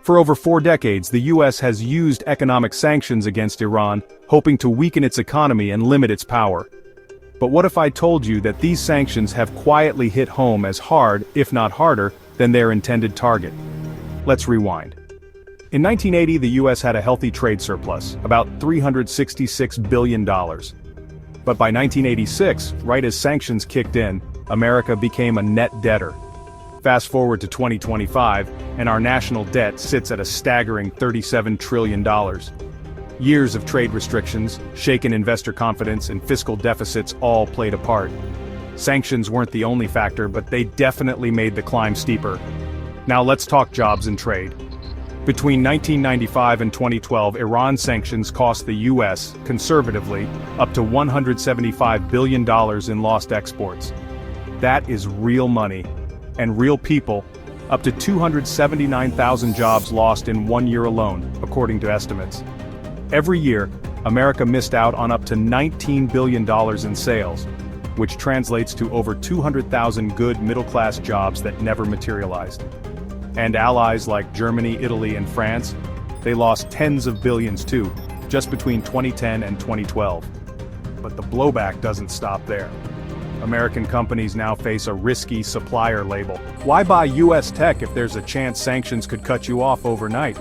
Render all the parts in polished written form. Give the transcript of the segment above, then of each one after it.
For over 4 decades, the US has used economic sanctions against Iran, hoping to weaken its economy and limit its power. But what if I told you that these sanctions have quietly hit home as hard, if not harder, than their intended target? Let's rewind. In 1980, the US had a healthy trade surplus, about $366 billion. But by 1986, right as sanctions kicked in, America became a net debtor. Fast forward to 2025, and our national debt sits at a staggering $37 trillion. Years of trade restrictions, shaken investor confidence, and fiscal deficits all played a part. Sanctions weren't the only factor, but they definitely made the climb steeper. Now let's talk jobs and trade. Between 1995 and 2012, Iran sanctions cost the US, conservatively, up to $175 billion in lost exports. That is real money. And real people, up to 279,000 jobs lost in 1 year alone, according to estimates. Every year, America missed out on up to $19 billion in sales, which translates to over 200,000 good middle-class jobs that never materialized. And allies like Germany, Italy, and France, they lost tens of billions too, just between 2010 and 2012. But the blowback doesn't stop there. American companies now face a risky supplier label. Why buy US tech if there's a chance sanctions could cut you off overnight?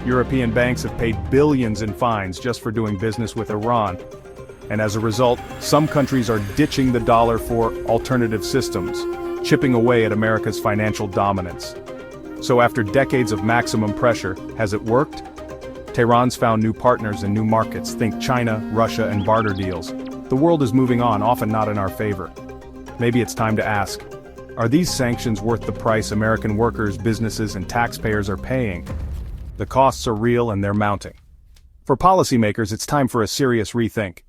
European banks have paid billions in fines just for doing business with Iran. And as a result, some countries are ditching the dollar for alternative systems, chipping away at America's financial dominance. So after decades of maximum pressure, has it worked? Tehran's found new partners and new markets, think China, Russia, and barter deals. The world is moving on, often not in our favor. Maybe it's time to ask, are these sanctions worth the price American workers, businesses, and taxpayers are paying? The costs are real and they're mounting. For policymakers, it's time for a serious rethink.